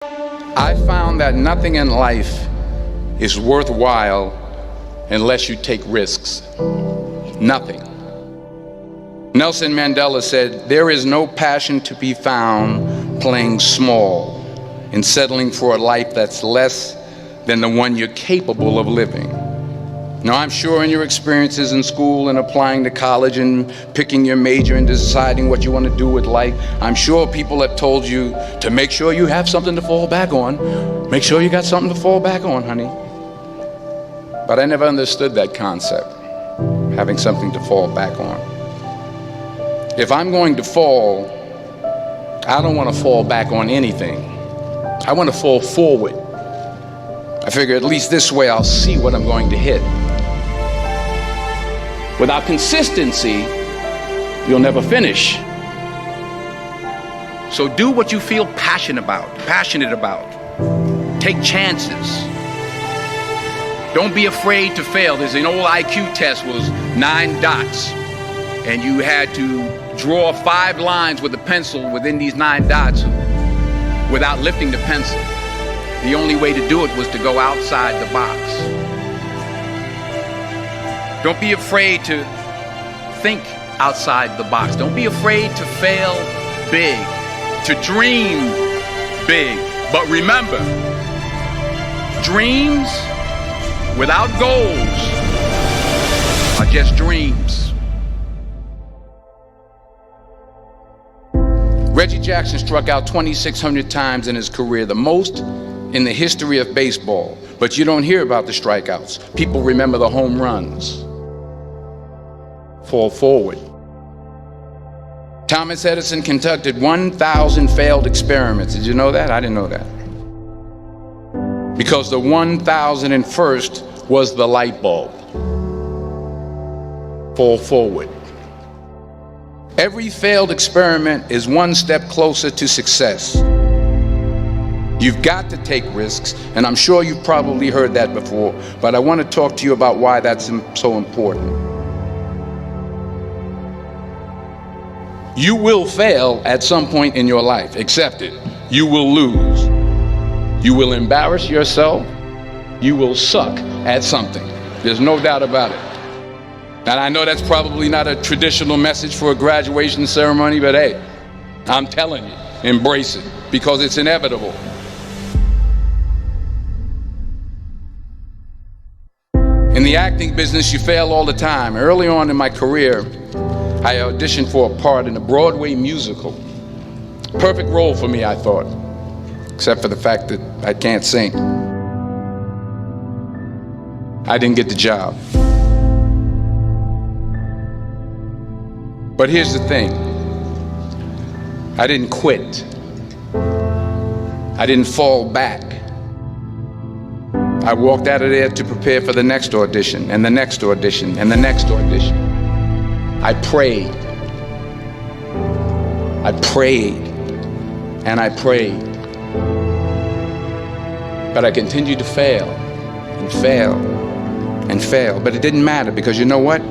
I found that nothing in life is worthwhile unless you take risks. Nothing. Nelson Mandela said, "There is no passion to be found playing small and settling for a life that's less than the one you're capable of living." Now, I'm sure in your experiences in school and applying to college and picking your major and deciding what you want to do with life, I'm sure people have told you to make sure you have something to fall back on. Make sure you got something to fall back on, honey. But I never understood that concept, having something to fall back on. If I'm going to fall, I don't want to fall back on anything. I want to fall forward. I figure at least this way I'll see what I'm going to hit. Without consistency, you'll never finish. So do what you feel passionate about. Take chances. Don't be afraid to fail. There's an old IQ test, was 9 dots, and you had to draw 5 lines with a pencil within these 9 dots without lifting the pencil. The only way to do it was to go outside the box. Don't be afraid to think outside the box. Don't be afraid to fail big, to dream big. But remember, dreams without goals are just dreams. Reggie Jackson struck out 2,600 times in his career, the most in the history of baseball. But you don't hear about the strikeouts. People remember the home runs. Fall forward. Thomas Edison conducted 1,000 failed experiments. Did you know that? I didn't know that. Because the 1,001st was the light bulb. Fall forward. Every failed experiment is one step closer to success. You've got to take risks, and I'm sure you've probably heard that before, but I want to talk to you about why that's so important. You will fail at some point in your life. Accept it. You will lose. You will embarrass yourself. You will suck at something. There's no doubt about it. And I know that's probably not a traditional message for a graduation ceremony, but hey, I'm telling you, embrace it, because it's inevitable. In the acting business, you fail all the time. Early on in my career, I auditioned for a part in a Broadway musical. Perfect role for me, I thought, except for the fact that I can't sing. I didn't get the job. But here's the thing. I didn't quit. I didn't fall back. I walked out of there to prepare for the next audition, and the next audition, and the next audition. I prayed. I prayed. And I prayed. But I continued to fail, and fail, and fail. But it didn't matter, because you know what?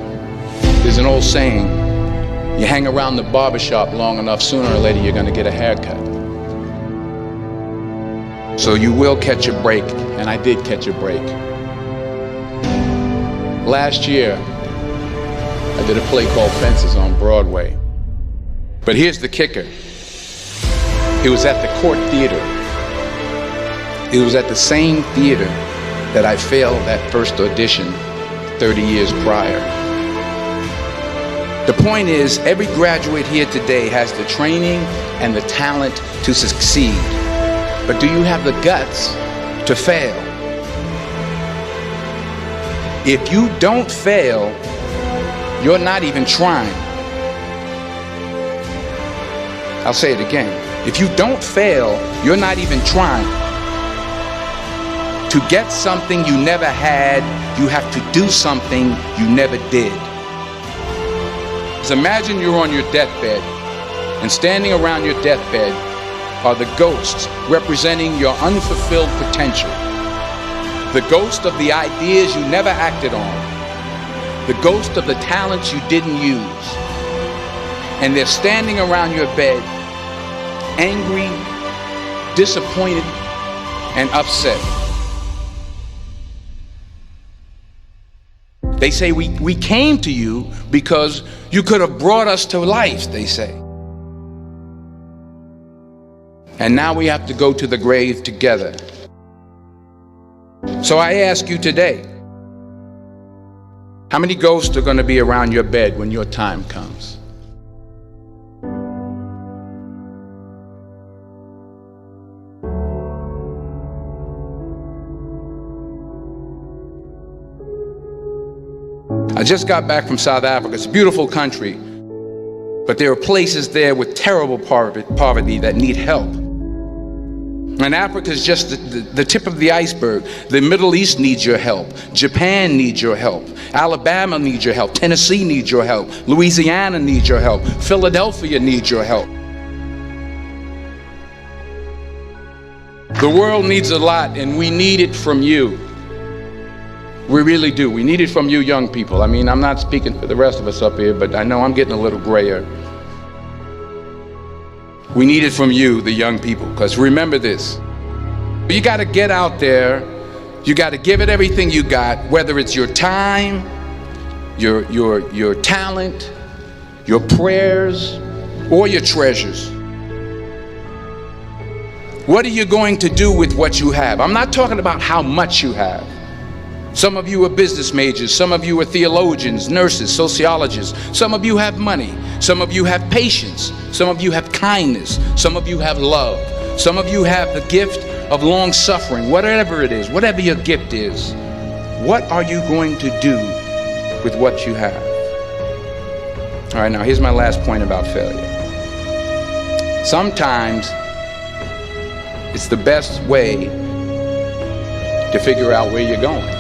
There's an old saying, you hang around the barbershop long enough, sooner or later you're going to get a haircut. So you will catch a break, and I did catch a break. Last year, I did a play called Fences on Broadway. But here's the kicker. It was at the Court Theater. It was at the same theater that I failed that first audition 30 years prior. The point is, every graduate here today has the training and the talent to succeed. But do you have the guts to fail? If you don't fail, you're not even trying. I'll say it again. If you don't fail, you're not even trying. To get something you never had, you have to do something you never did. So imagine you're on your deathbed, and standing around your deathbed are the ghosts representing your unfulfilled potential. The ghost of the ideas you never acted on. The ghost of the talents you didn't use. And they're standing around your bed, angry, disappointed, and upset. They say we came to you because you could have brought us to life, they say. And now we have to go to the grave together. So I ask you today, how many ghosts are going to be around your bed when your time comes? I just got back from South Africa. It's a beautiful country, but there are places there with terrible poverty that need help. And Africa is just the tip of the iceberg. The Middle East needs your help. Japan needs your help. Alabama needs your help. Tennessee needs your help. Louisiana needs your help. Philadelphia needs your help. The world needs a lot, and we need it from you. We really do. We need it from you young people. I mean, I'm not speaking for the rest of us up here, but I know I'm getting a little grayer. We need it from you, the young people, because remember this. You got to get out there. You got to give it everything you got, whether it's your time, your talent, your prayers, or your treasures. What are you going to do with what you have? I'm not talking about how much you have. Some of you are business majors, some of you are theologians, nurses, sociologists, some of you have money, some of you have patience, some of you have kindness, some of you have love, some of you have the gift of long suffering. Whatever it is, whatever your gift is, what are you going to do with what you have? All right, now here's my last point about failure. Sometimes it's the best way to figure out where you're going.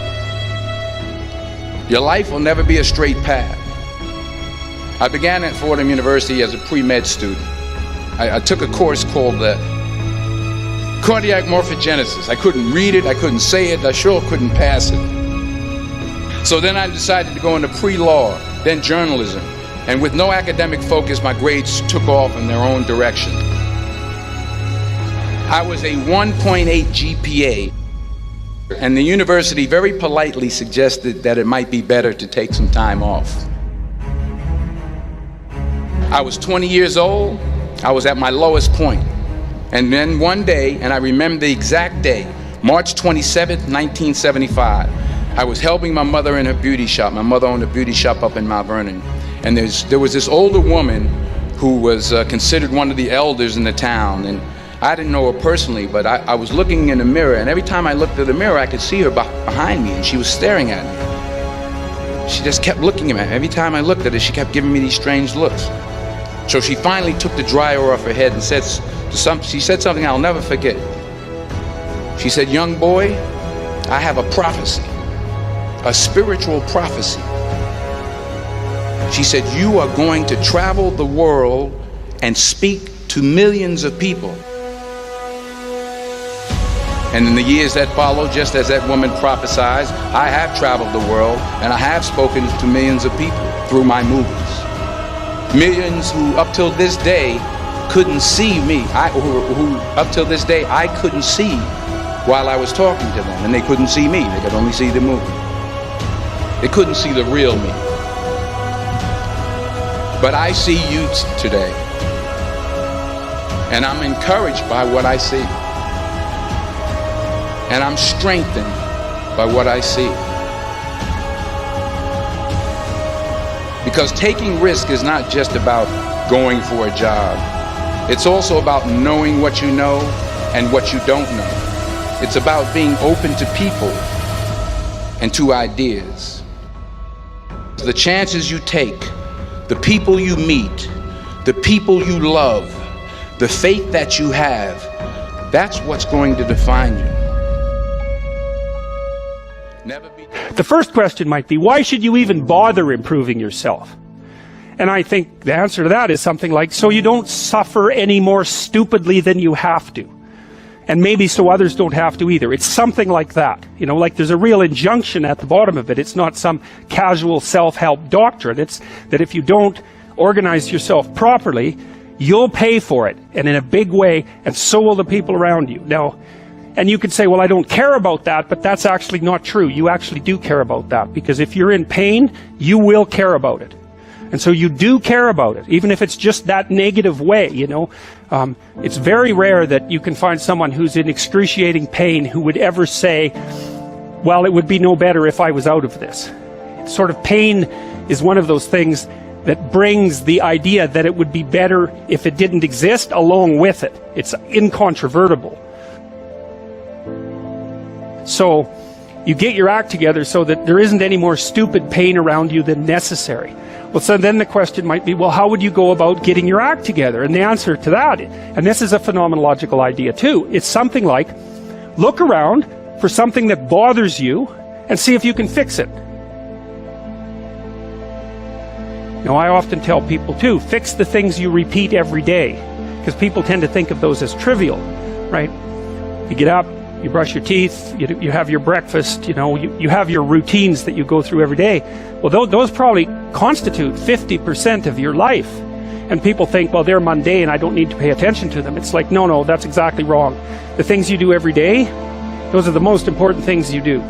Your life will never be a straight path. I began at Fordham University as a pre-med student. I took a course called cardiac morphogenesis. I couldn't read it, I couldn't say it, I sure couldn't pass it. So then I decided to go into pre-law, then journalism. And with no academic focus, my grades took off in their own direction. I was a 1.8 GPA. And the university very politely suggested that it might be better to take some time off. I was 20 years old. I was at my lowest point. And then one day, and I remember the exact day, March 27th, 1975, I was helping my mother in her beauty shop. My mother owned a beauty shop up in Mount Vernon. And there was this older woman who was considered one of the elders in the town. And I didn't know her personally, but I was looking in the mirror, and every time I looked at the mirror, I could see her behind me, and she was staring at me. She just kept looking at me. Every time I looked at her, she kept giving me these strange looks. So she finally took the dryer off her head and she said something I'll never forget. She said, "Young boy, I have a prophecy, a spiritual prophecy." She said, "You are going to travel the world and speak to millions of people." And in the years that followed, just as that woman prophesied, I have traveled the world and I have spoken to millions of people through my movies. Millions who up till this day couldn't see me, who up till this day I couldn't see while I was talking to them, and they couldn't see me, they could only see the movie. They couldn't see the real me. But I see you today, and I'm encouraged by what I see. And I'm strengthened by what I see. Because taking risk is not just about going for a job. It's also about knowing what you know and what you don't know. It's about being open to people and to ideas. The chances you take, the people you meet, the people you love, the faith that you have, that's what's going to define you. The first question might be, why should you even bother improving yourself? And I think the answer to that is something like, so you don't suffer any more stupidly than you have to. And maybe so others don't have to either. It's something like that. You know, like there's a real injunction at the bottom of it. It's not some casual self-help doctrine. It's that if you don't organize yourself properly, you'll pay for it, and in a big way, and so will the people around you. Now, And you could say, well, I don't care about that, but that's actually not true. You actually do care about that, because if you're in pain, you will care about it. And so you do care about it, even if it's just that negative way, you know. It's very rare that you can find someone who's in excruciating pain who would ever say, well, it would be no better if I was out of this. Sort of pain is one of those things that brings the idea that it would be better if it didn't exist along with it. It's incontrovertible. So you get your act together so that there isn't any more stupid pain around you than necessary. Well, so then the question might be, well, how would you go about getting your act together? And the answer to that, and this is a phenomenological idea too, it's something like, look around for something that bothers you and see if you can fix it. Now, I often tell people too, fix the things you repeat every day, because people tend to think of those as trivial, right? You get up, you brush your teeth, you have your breakfast, you know, you have your routines that you go through every day. Well, those probably constitute 50% of your life. And people think, well, they're mundane, I don't need to pay attention to them. It's like, no, that's exactly wrong. The things you do every day, those are the most important things you do.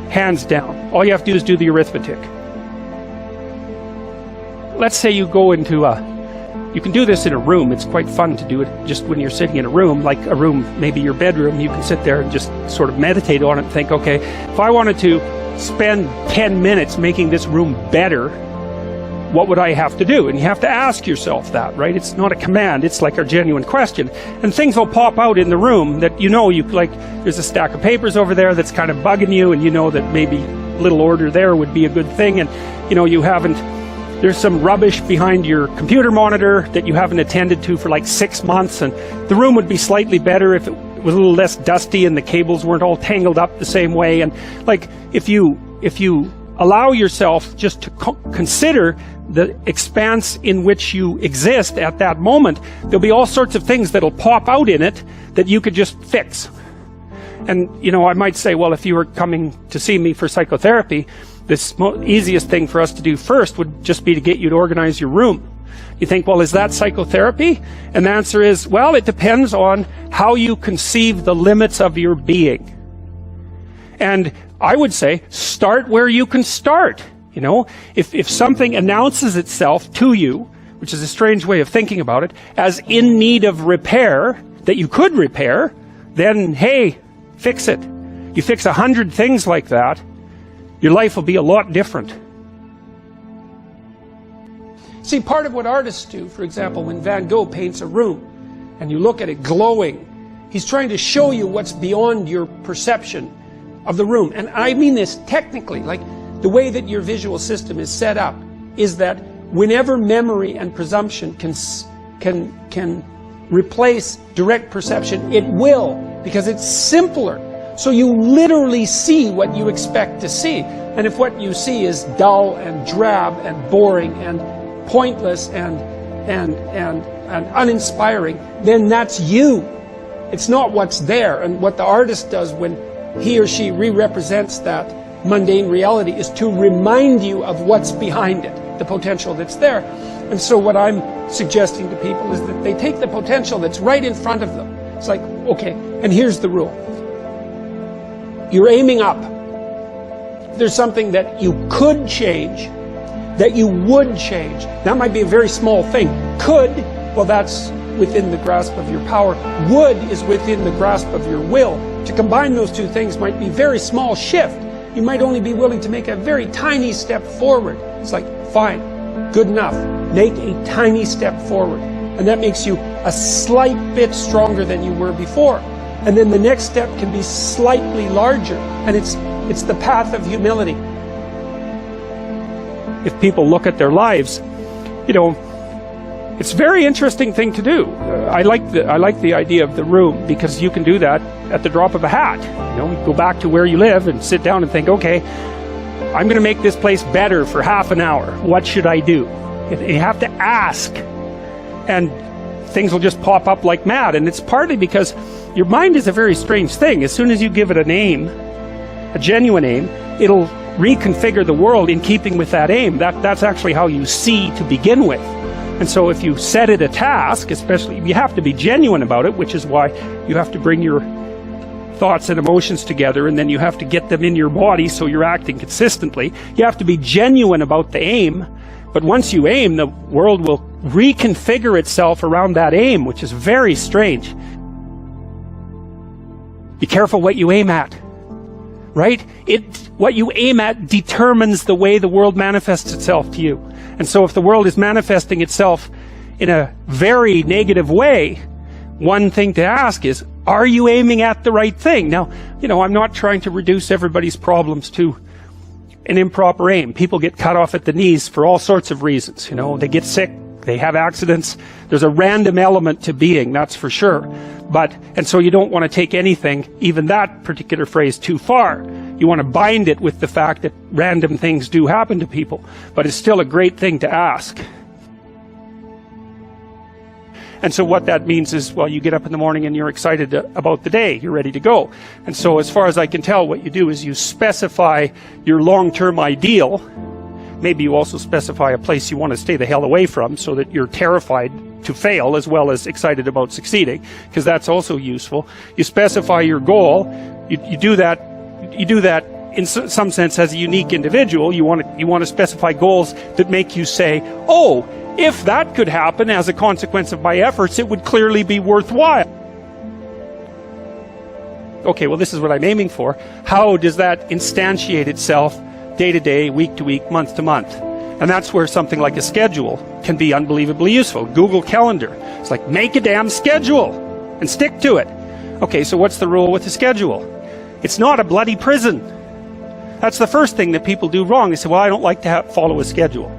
Hands down. All you have to do is do the arithmetic. Let's say you go into you can do this in a room. It's quite fun to do it just when you're sitting in a room, like a room, maybe your bedroom. You can sit there and just sort of meditate on it and think, okay, if I wanted to spend 10 minutes making this room better, what would I have to do? And you have to ask yourself that, right? It's not a command, it's like a genuine question. And things will pop out in the room that you like, there's a stack of papers over there that's kind of bugging you, and you know that maybe a little order there would be a good thing, and there's some rubbish behind your computer monitor that you haven't attended to for like 6 months, and the room would be slightly better if it was a little less dusty and the cables weren't all tangled up the same way. And like, if you allow yourself just to consider the expanse in which you exist at that moment, there'll be all sorts of things that'll pop out in it that you could just fix. And I might say, well, if you were coming to see me for psychotherapy, the easiest thing for us to do first would just be to get you to organize your room. You think, well, is that psychotherapy? And the answer is, well, it depends on how you conceive the limits of your being. And I would say, start where you can start. If something announces itself to you, which is a strange way of thinking about it, as in need of repair, that you could repair, then, hey, fix it. You fix 100 things like that, your life will be a lot different. See, part of what artists do, for example, when Van Gogh paints a room, and you look at it glowing, he's trying to show you what's beyond your perception of the room. And I mean this technically, like the way that your visual system is set up, is that whenever memory and presumption can replace direct perception, it will, because it's simpler. So you literally see what you expect to see. And if what you see is dull and drab and boring and pointless and uninspiring, then that's you. It's not what's there. And what the artist does when he or she re-represents that mundane reality is to remind you of what's behind it, the potential that's there. And so what I'm suggesting to people is that they take the potential that's right in front of them. It's like, okay, and here's the rule. You're aiming up. If there's something that you could change, that you would change, that might be a very small thing. Could, well, that's within the grasp of your power. Would is within the grasp of your will. To combine those two things might be a very small shift. You might only be willing to make a very tiny step forward. It's like, fine, good enough. Make a tiny step forward. And that makes you a slight bit stronger than you were before. And then the next step can be slightly larger. And it's the path of humility. If people look at their lives, it's a very interesting thing to do. I like the idea of the room, because you can do that at the drop of a hat. You go back to where you live and sit down and think, okay, I'm going to make this place better for half an hour. What should I do? You have to ask. And things will just pop up like mad. And it's partly because your mind is a very strange thing. As soon as you give it a name, a genuine aim, it'll reconfigure the world in keeping with that aim. That's actually how you see to begin with. And so if you set it a task, especially, you have to be genuine about it, which is why you have to bring your thoughts and emotions together, and then you have to get them in your body so you're acting consistently. You have to be genuine about the aim, but once you aim, the world will reconfigure itself around that aim, which is very strange. Be careful what you aim at, right? What you aim at determines the way the world manifests itself to you. And so if the world is manifesting itself in a very negative way, one thing to ask is, are you aiming at the right thing? Now, I'm not trying to reduce everybody's problems to an improper aim. People get cut off at the knees for all sorts of reasons. They get sick, they have accidents. There's a random element to being, that's for sure. And so you don't want to take anything, even that particular phrase, too far. You want to bind it with the fact that random things do happen to people. But it's still a great thing to ask. And so what that means is, well, you get up in the morning and you're excited about the day. You're ready to go. And so as far as I can tell, what you do is you specify your long-term ideal. Maybe you also specify a place you want to stay the hell away from so that you're terrified to fail as well as excited about succeeding, because that's also useful. You specify your goal. You do that in some sense as a unique individual. You want to specify goals that make you say, oh, if that could happen as a consequence of my efforts, it would clearly be worthwhile. Okay, well, this is what I'm aiming for. How does that instantiate itself day to day, week to week, month to month? And that's where something like a schedule can be unbelievably useful. Google Calendar. It's like, make a damn schedule and stick to it. Okay, so what's the rule with the schedule? It's not a bloody prison. That's the first thing that people do wrong. They say, well, I don't like to follow a schedule.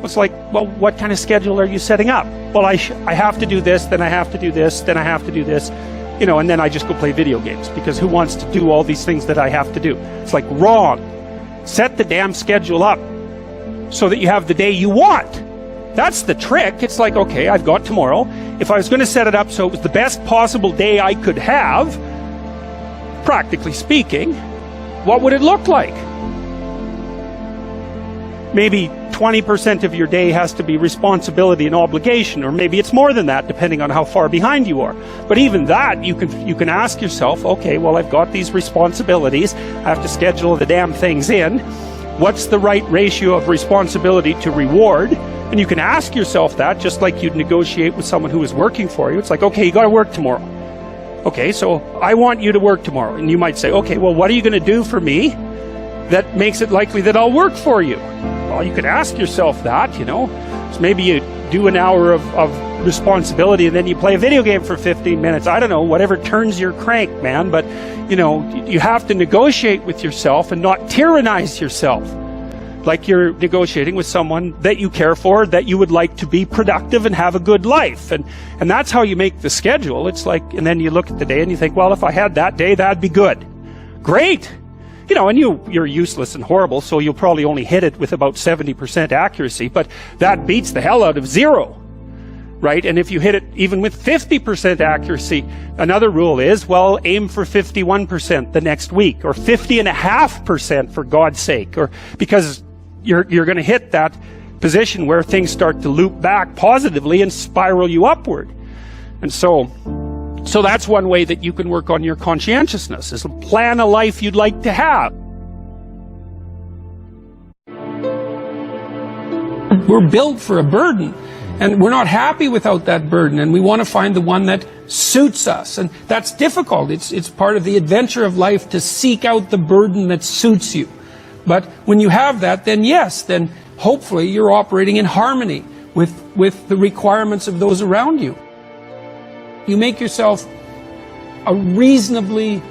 It's like, well, what kind of schedule are you setting up? Well, I have to do this, then I have to do this, then I have to do this, and then I just go play video games, because who wants to do all these things that I have to do? It's like, wrong. Set the damn schedule up so that you have the day you want. That's the trick. It's like, okay, I've got tomorrow. If I was going to set it up so it was the best possible day I could have, practically speaking, what would it look like? Maybe 20% of your day has to be responsibility and obligation, or maybe it's more than that, depending on how far behind you are. But even that, you can ask yourself, okay, well, I've got these responsibilities. I have to schedule the damn things in. What's the right ratio of responsibility to reward? And you can ask yourself that, just like you'd negotiate with someone who is working for you. It's like, okay, you got to work tomorrow. Okay, so I want you to work tomorrow. And you might say, okay, well, what are you going to do for me that makes it likely that I'll work for you? Well, you could ask yourself that, So maybe you do an hour of responsibility and then you play a video game for 15 minutes. I don't know, whatever turns your crank, man. But, you have to negotiate with yourself and not tyrannize yourself. Like you're negotiating with someone that you care for, that you would like to be productive and have a good life. And that's how you make the schedule. It's like, and then you look at the day and you think, well, if I had that day, that'd be good. Great. And you're useless and horrible, so you'll probably only hit it with about 70% accuracy, but that beats the hell out of 0, right? And if you hit it even with 50% accuracy, another rule is, well, aim for 51% the next week, or 50.5% for God's sake, or because you're going to hit that position where things start to loop back positively and spiral you upward. And so that's one way that you can work on your conscientiousness, is plan a life you'd like to have. We're built for a burden, and we're not happy without that burden, and we want to find the one that suits us. And that's difficult. It's part of the adventure of life to seek out the burden that suits you. But when you have that, then yes, then hopefully you're operating in harmony with the requirements of those around you. You make yourself a reasonably,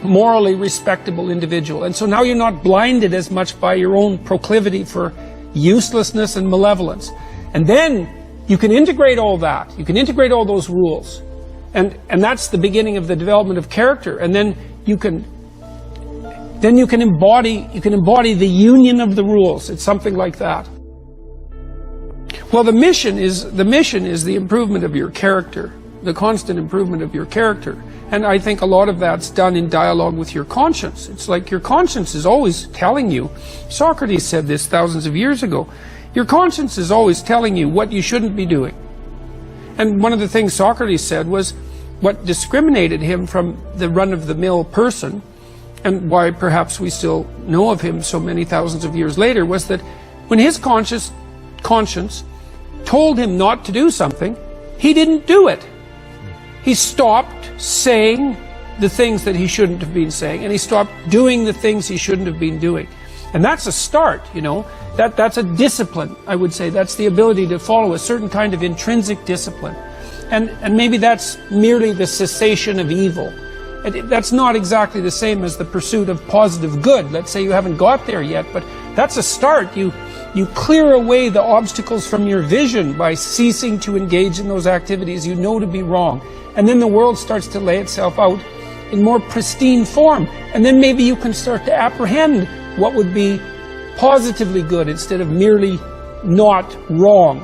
morally respectable individual. And so now you're not blinded as much by your own proclivity for uselessness and malevolence. And then you can integrate all that. You can integrate all those rules. And that's the beginning of the development of character. And then you can embody the union of the rules. It's something like that. Well, the mission is the improvement of your character. The constant improvement of your character. And I think a lot of that's done in dialogue with your conscience. It's like your conscience is always telling you, Socrates said this thousands of years ago, your conscience is always telling you what you shouldn't be doing. And one of the things Socrates said was, what discriminated him from the run-of-the-mill person, and why perhaps we still know of him so many thousands of years later, was that when his conscience told him not to do something, he didn't do it. He stopped saying the things that he shouldn't have been saying, and he stopped doing the things he shouldn't have been doing. And that's a start, you know. That's a discipline, I would say. That's the ability to follow a certain kind of intrinsic discipline. And maybe that's merely the cessation of evil. That's not exactly the same as the pursuit of positive good. Let's say you haven't got there yet, but that's a start. You clear away the obstacles from your vision by ceasing to engage in those activities you know to be wrong. And then the world starts to lay itself out in more pristine form. And then maybe you can start to apprehend what would be positively good instead of merely not wrong.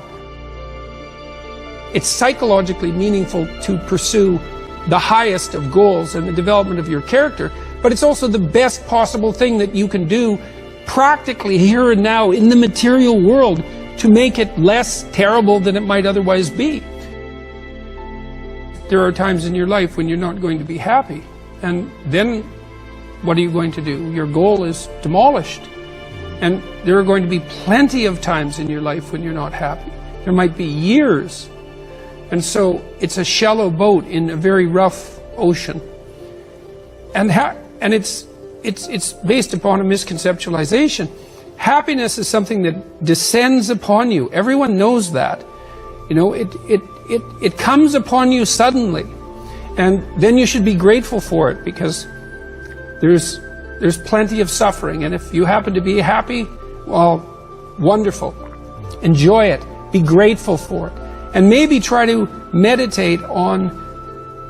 It's psychologically meaningful to pursue the highest of goals and the development of your character, but it's also the best possible thing that you can do practically here and now in the material world to make it less terrible than it might otherwise be. There are times in your life when you're not going to be happy, and then what are you going to do? Your goal is demolished. And there are going to be plenty of times in your life when you're not happy. There might be years. And so it's a shallow boat in a very rough ocean. And it's based upon a misconceptualization. Happiness is something that descends upon you. Everyone knows that. You know, it comes upon you suddenly. And then you should be grateful for it, because there's plenty of suffering. And if you happen to be happy, well, wonderful. Enjoy it. Be grateful for it. And maybe try to meditate on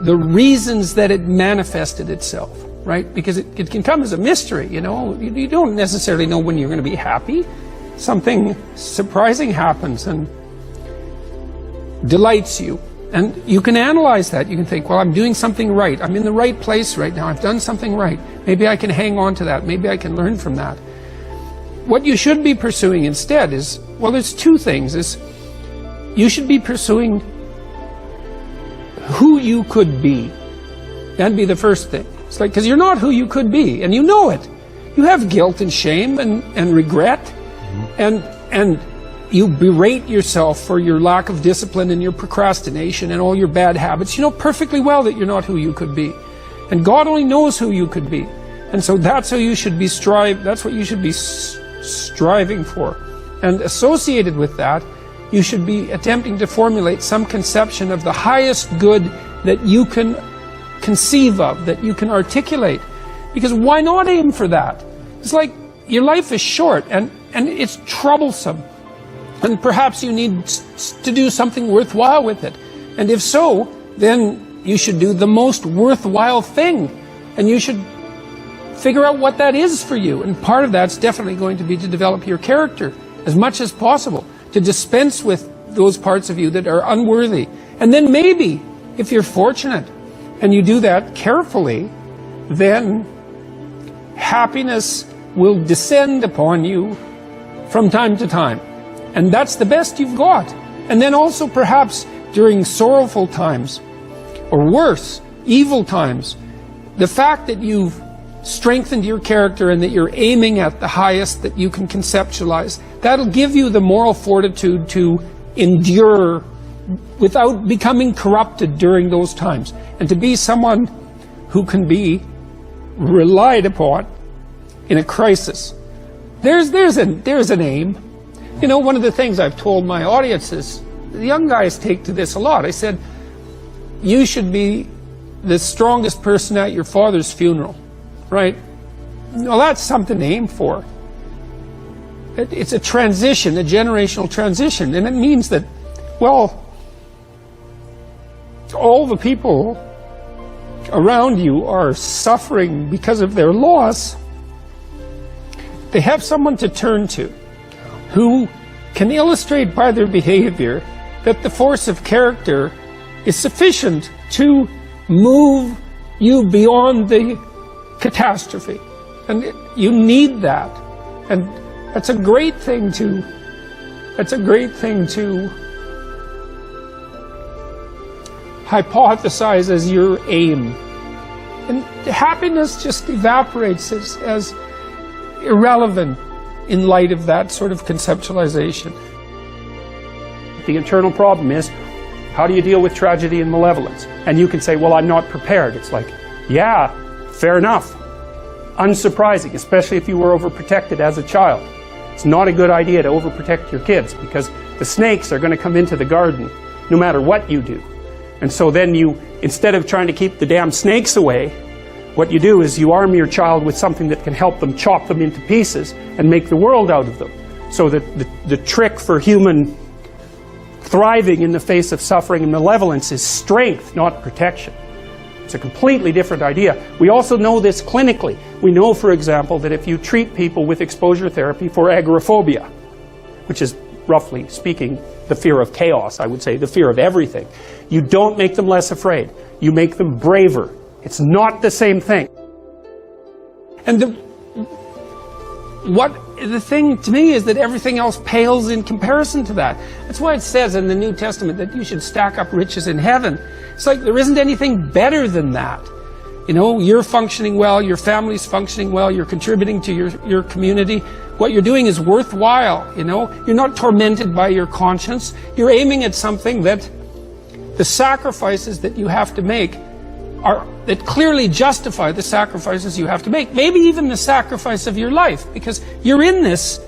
the reasons that it manifested itself, right? Because it can come as a mystery, you know. You don't necessarily know when you're going to be happy. Something surprising happens and delights you. And you can analyze that. You can think, well, I'm doing something right. I'm in the right place right now. I've done something right. Maybe I can hang on to that. Maybe I can learn from that. What you should be pursuing instead is, well, there's two things. You should be pursuing who you could be. That'd be the first thing. It's like, because you're not who you could be, and you know it. You have guilt and shame and regret, and you berate yourself for your lack of discipline and your procrastination and all your bad habits. You know perfectly well that you're not who you could be. And God only knows who you could be. And so that's how you should be that's what you should be striving for. And associated with that, you should be attempting to formulate some conception of the highest good that you can conceive of, that you can articulate. Because why not aim for that? It's like your life is short and it's troublesome. And perhaps you need to do something worthwhile with it. And if so, then you should do the most worthwhile thing. And you should figure out what that is for you. And part of that's definitely going to be to develop your character as much as possible, to dispense with those parts of you that are unworthy. And then maybe, if you're fortunate, and you do that carefully, then happiness will descend upon you from time to time. And that's the best you've got. And then also perhaps during sorrowful times, or worse, evil times, the fact that you've strengthened your character and that you're aiming at the highest that you can conceptualize, that'll give you the moral fortitude to endure without becoming corrupted during those times, and to be someone who can be relied upon in a crisis. There's an aim. You know, one of the things I've told my audience is, the young guys take to this a lot. I said, you should be the strongest person at your father's funeral, right? Well, that's something to aim for. It's a transition, a generational transition, and it means that, well, all the people around you are suffering because of their loss. They have someone to turn to who can illustrate by their behavior that the force of character is sufficient to move you beyond the catastrophe. And you need that. And that's a great thing to hypothesize as your aim. And happiness just evaporates as irrelevant in light of that sort of conceptualization. The internal problem is, how do you deal with tragedy and malevolence? And you can say, well, I'm not prepared. It's like, yeah, fair enough. Unsurprising, especially if you were overprotected as a child. It's not a good idea to overprotect your kids, because the snakes are going to come into the garden no matter what you do. And so then you, instead of trying to keep the damn snakes away, what you do is you arm your child with something that can help them chop them into pieces and make the world out of them. So that the trick for human thriving in the face of suffering and malevolence is strength, not protection. It's a completely different idea. We also know this clinically. We know, for example, that if you treat people with exposure therapy for agoraphobia, which is, roughly speaking, the fear of chaos, I would say, the fear of everything, you don't make them less afraid. You make them braver. It's not the same thing. And the thing to me is that everything else pales in comparison to that. That's why it says in the New Testament that you should stack up riches in heaven. It's like there isn't anything better than that. You know, you're functioning well, your family's functioning well, you're contributing to your community. What you're doing is worthwhile, you know. You're not tormented by your conscience. You're aiming at something that the sacrifices that you have to make that clearly justify the sacrifices you have to make. Maybe even the sacrifice of your life, because you're in this,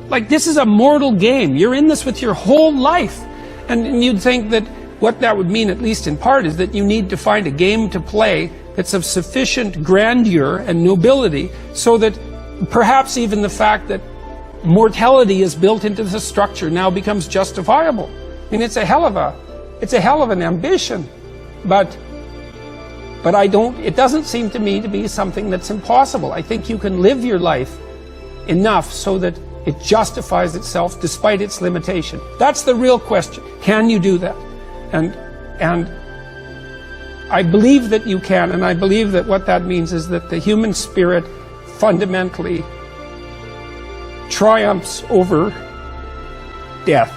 like this is a mortal game. You're in this with your whole life. And you'd think that what that would mean, at least in part, is that you need to find a game to play that's of sufficient grandeur and nobility so that perhaps even the fact that mortality is built into the structure now becomes justifiable. I mean, it's a hell of an ambition, but it doesn't seem to me to be something that's impossible. I think you can live your life enough so that it justifies itself despite its limitation. That's the real question. Can you do that? And I believe that you can, and I believe that what that means is that the human spirit fundamentally triumphs over death.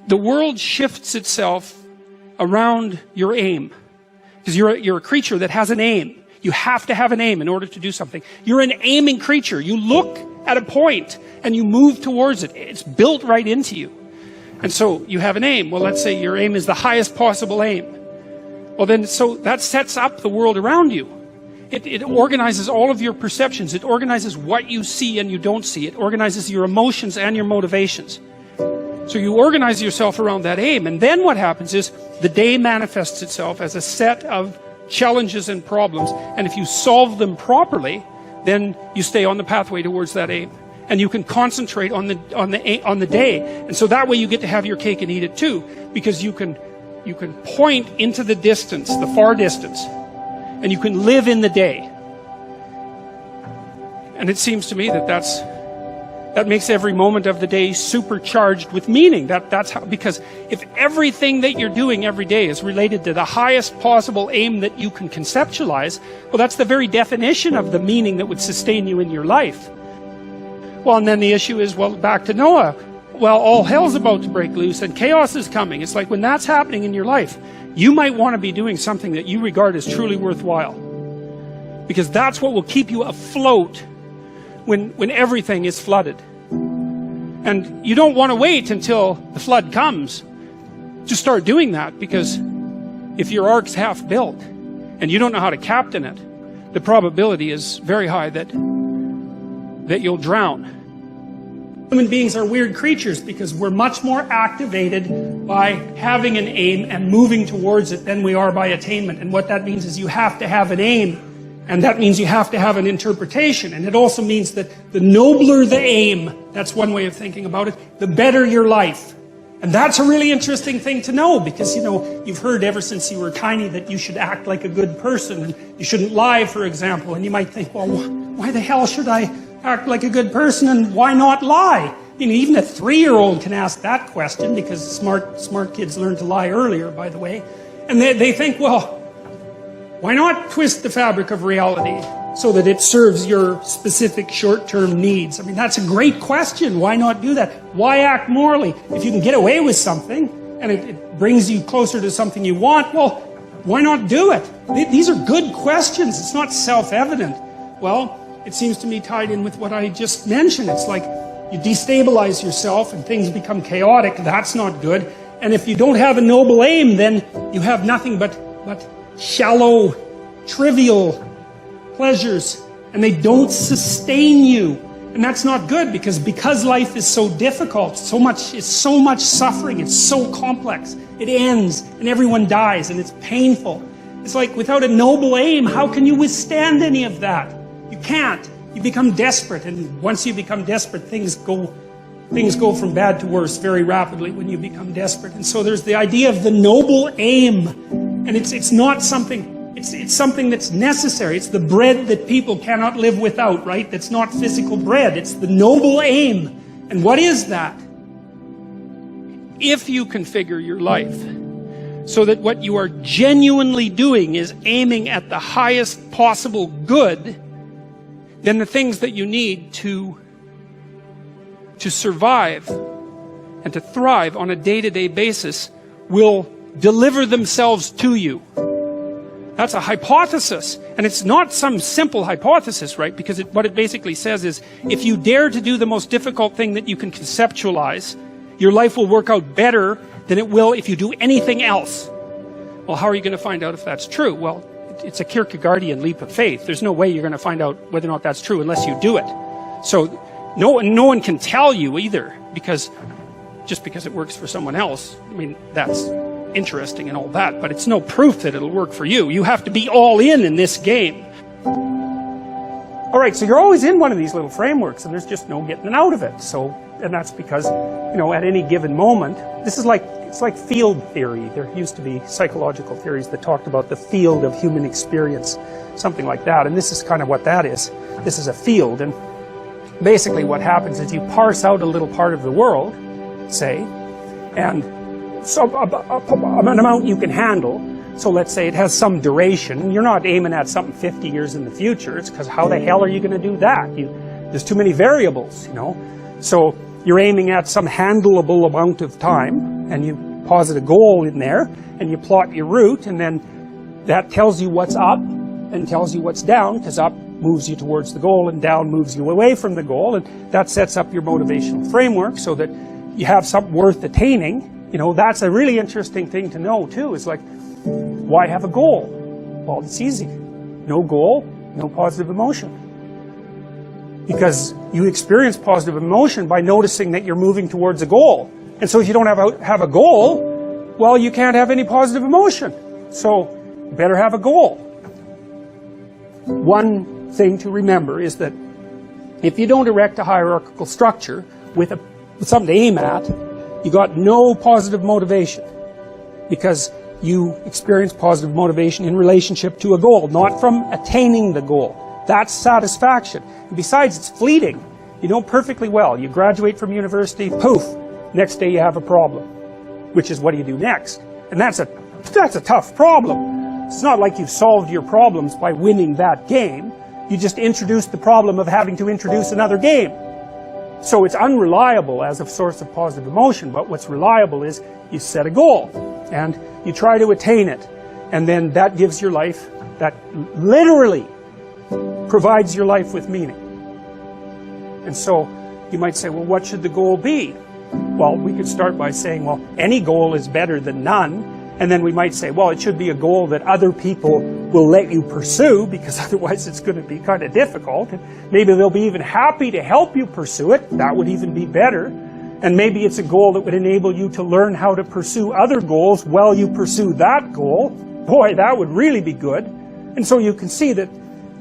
The world shifts itself around your aim, because you're a creature that has an aim. You have to have an aim in order to do something. You're an aiming creature. You look at a point and you move towards it. It's built right into you. And so you have an aim. Well, let's say your aim is the highest possible aim. Well, then, so that sets up the world around you. It organizes all of your perceptions. It organizes what you see and you don't see. It organizes your emotions and your motivations. So you organize yourself around that aim, and then what happens is the day manifests itself as a set of challenges and problems, and if you solve them properly, then you stay on the pathway towards that aim, and you can concentrate on the day, and so that way you get to have your cake and eat it too, because you can point into the distance, the far distance, and you can live in the day. And it seems to me that that makes every moment of the day supercharged with meaning. That's how, because if everything that you're doing every day is related to the highest possible aim that you can conceptualize, well, that's the very definition of the meaning that would sustain you in your life. Well, and then the issue is, well, back to Noah. Well, all hell's about to break loose and chaos is coming. It's like when that's happening in your life, you might want to be doing something that you regard as truly worthwhile, because that's what will keep you afloat when everything is flooded. And you don't want to wait until the flood comes to start doing that, because if your ark's half built and you don't know how to captain it, the probability is very high that you'll drown. Human beings are weird creatures because we're much more activated by having an aim and moving towards it than we are by attainment. And what that means is you have to have an aim. And that means you have to have an interpretation. And it also means that the nobler the aim, that's one way of thinking about it, the better your life. And that's a really interesting thing to know, because, you know, you've heard ever since you were tiny that you should act like a good person, and you shouldn't lie, for example. And you might think, well, why the hell should I act like a good person, and why not lie? I mean, even a 3-year-old can ask that question, because smart kids learn to lie earlier, by the way. And they think, well, why not twist the fabric of reality so that it serves your specific short-term needs? I mean, that's a great question. Why not do that? Why act morally? If you can get away with something, and it brings you closer to something you want, well, why not do it? These are good questions. It's not self-evident. Well, it seems to me tied in with what I just mentioned. It's like you destabilize yourself and things become chaotic. That's not good. And if you don't have a noble aim, then you have nothing but shallow, trivial pleasures, and they don't sustain you. And that's not good, because life is so difficult, it's so much suffering, it's so complex. It ends, and everyone dies, and it's painful. It's like, without a noble aim, how can you withstand any of that? You can't. You become desperate, and once you become desperate, things go from bad to worse very rapidly when you become desperate. And so there's the idea of the noble aim, and it's not something. It's something that's necessary. It's the bread that people cannot live without, right? That's not physical bread. It's the noble aim. And what is that? If you configure your life so that what you are genuinely doing is aiming at the highest possible good, then the things that you need to survive and to thrive on a day-to-day basis will deliver themselves to you. That's a hypothesis, and it's not some simple hypothesis, right? Because what it basically says is, if you dare to do the most difficult thing that you can conceptualize, your life will work out better than it will if you do anything else. Well, how are you going to find out if that's true? Well, it's a Kierkegaardian leap of faith. There's no way you're going to find out whether or not that's true unless you do it. So no one can tell you either, just because it works for someone else. I mean, that's interesting and all that, but it's no proof that it'll work for you. You have to be all in this game. All right, so you're always in one of these little frameworks, and there's just no getting out of it. And that's because, at any given moment, it's like field theory. There used to be psychological theories that talked about the field of human experience, something like that. And this is kind of what that is. This is a field, and basically what happens is you parse out a little part of the world, say, and an amount you can handle. So let's say it has some duration. You're not aiming at something 50 years in the future. It's because how the hell are you going to do that? There's too many variables, So you're aiming at some handleable amount of time, and you posit a goal in there, and you plot your route, and then that tells you what's up and tells you what's down, because up moves you towards the goal and down moves you away from the goal, and that sets up your motivational framework so that you have something worth attaining. That's a really interesting thing to know too. It's like, why have a goal? Well, it's easy. No goal, no positive emotion. Because you experience positive emotion by noticing that you're moving towards a goal. And so if you don't have a goal, well, you can't have any positive emotion. So you better have a goal. One thing to remember is that if you don't erect a hierarchical structure with something to aim at, you got no positive motivation, because you experience positive motivation in relationship to a goal, not from attaining the goal. That's satisfaction. And besides, it's fleeting. You know perfectly well. You graduate from university, poof, next day you have a problem, which is what do you do next? And that's a tough problem. It's not like you've solved your problems by winning that game. You just introduced the problem of having to introduce another game. So it's unreliable as a source of positive emotion, but what's reliable is you set a goal and you try to attain it, and then that gives your life, that literally provides your life with meaning. And so you might say, well, what should the goal be? Well, we could start by saying, well, any goal is better than none. And then we might say, well, it should be a goal that other people will let you pursue, because otherwise it's going to be kind of difficult. And maybe they'll be even happy to help you pursue it. That would even be better. And maybe it's a goal that would enable you to learn how to pursue other goals while you pursue that goal. Boy, that would really be good. And so you can see that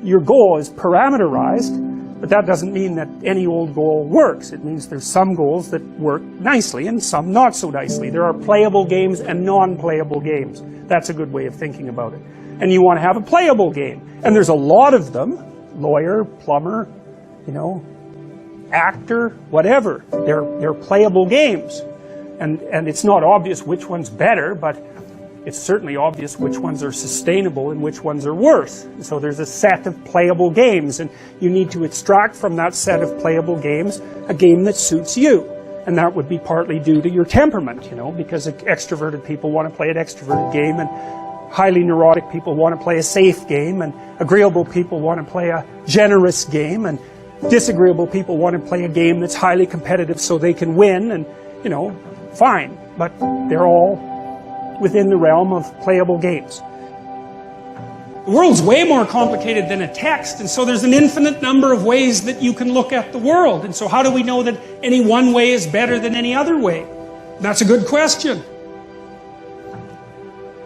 your goal is parameterized, but that doesn't mean that any old goal works. It means there's some goals that work nicely and some not so nicely. There are playable games and non-playable games. That's a good way of thinking about it. And you want to have a playable game. And there's a lot of them. Lawyer, plumber, actor, whatever. They're playable games. And it's not obvious which one's better, but it's certainly obvious which ones are sustainable and which ones are worse. So there's a set of playable games, and you need to extract from that set of playable games a game that suits you. And that would be partly due to your temperament, because extroverted people want to play an extroverted game, and highly neurotic people want to play a safe game, and agreeable people want to play a generous game, and disagreeable people want to play a game that's highly competitive so they can win, and, fine. But they're all within the realm of playable games. The world's way more complicated than a text, and so there's an infinite number of ways that you can look at the world. And so how do we know that any one way is better than any other way? That's a good question.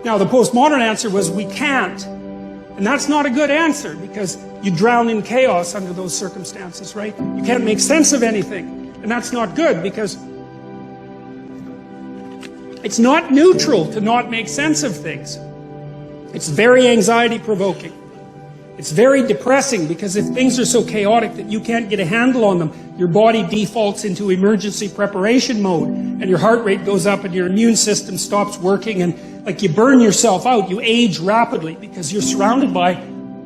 Now, the postmodern answer was we can't. And that's not a good answer, because you drown in chaos under those circumstances, right? You can't make sense of anything. And that's not good, because it's not neutral to not make sense of things. It's very anxiety-provoking. It's very depressing, because if things are so chaotic that you can't get a handle on them, your body defaults into emergency preparation mode, and your heart rate goes up, and your immune system stops working, and like you burn yourself out. You age rapidly because you're surrounded by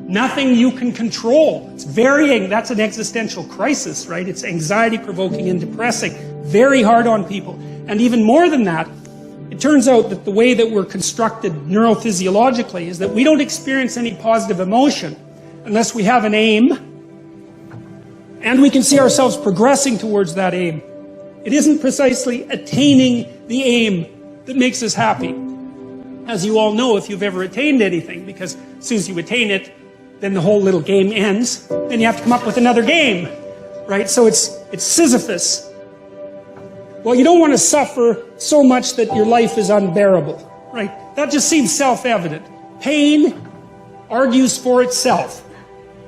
nothing you can control. It's that's an existential crisis, right? It's anxiety-provoking and depressing. Very hard on people. And even more than that, it turns out that the way that we're constructed neurophysiologically is that we don't experience any positive emotion unless we have an aim and we can see ourselves progressing towards that aim. It isn't precisely attaining the aim that makes us happy. As you all know, if you've ever attained anything, because as soon as you attain it, then the whole little game ends. Then you have to come up with another game, right? So it's Sisyphus. Well, you don't want to suffer so much that your life is unbearable, right? That just seems self-evident. Pain argues for itself.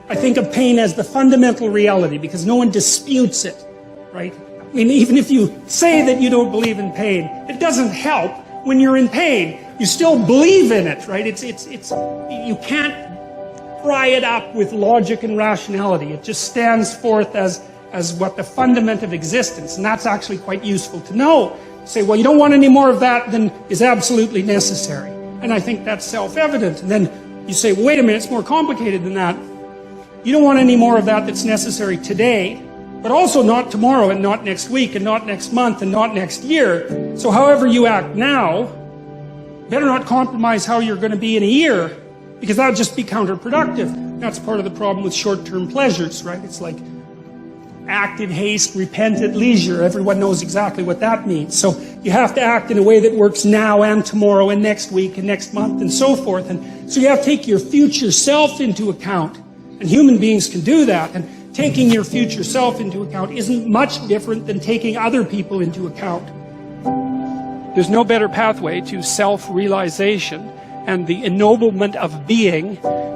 I think of pain as the fundamental reality, because no one disputes it, right? I mean, even if you say that you don't believe in pain, it doesn't help when you're in pain. You still believe in it, right? You can't pry it up with logic and rationality. It just stands forth as what the fundament of existence, and that's actually quite useful to know. Say, well, you don't want any more of that than is absolutely necessary. And I think that's self-evident. And then you say, well, wait a minute, it's more complicated than that. You don't want any more of that that's necessary today, but also not tomorrow, and not next week, and not next month, and not next year. So however you act now, better not compromise how you're going to be in a year, because that would just be counterproductive. That's part of the problem with short-term pleasures, right? It's like act in haste, repent at leisure. Everyone knows exactly what that means. So you have to act in a way that works now and tomorrow and next week and next month and so forth. And so you have to take your future self into account. And human beings can do that. And taking your future self into account isn't much different than taking other people into account. There's no better pathway to self-realization and the ennoblement of being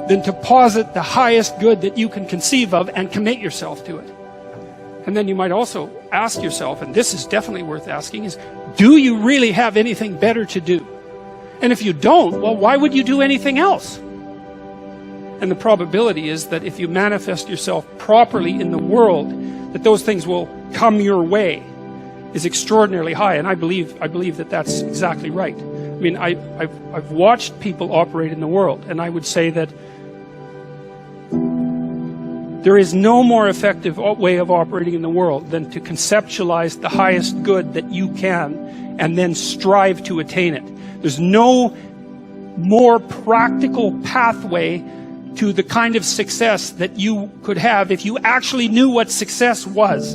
than to posit the highest good that you can conceive of and commit yourself to it. And then you might also ask yourself, and this is definitely worth asking, is do you really have anything better to do? And if you don't, well, why would you do anything else? And the probability is that if you manifest yourself properly in the world, that those things will come your way is extraordinarily high. And I believe that that's exactly right. I mean, I've watched people operate in the world, and I would say that there is no more effective way of operating in the world than to conceptualize the highest good that you can and then strive to attain it. There's no more practical pathway to the kind of success that you could have if you actually knew what success was.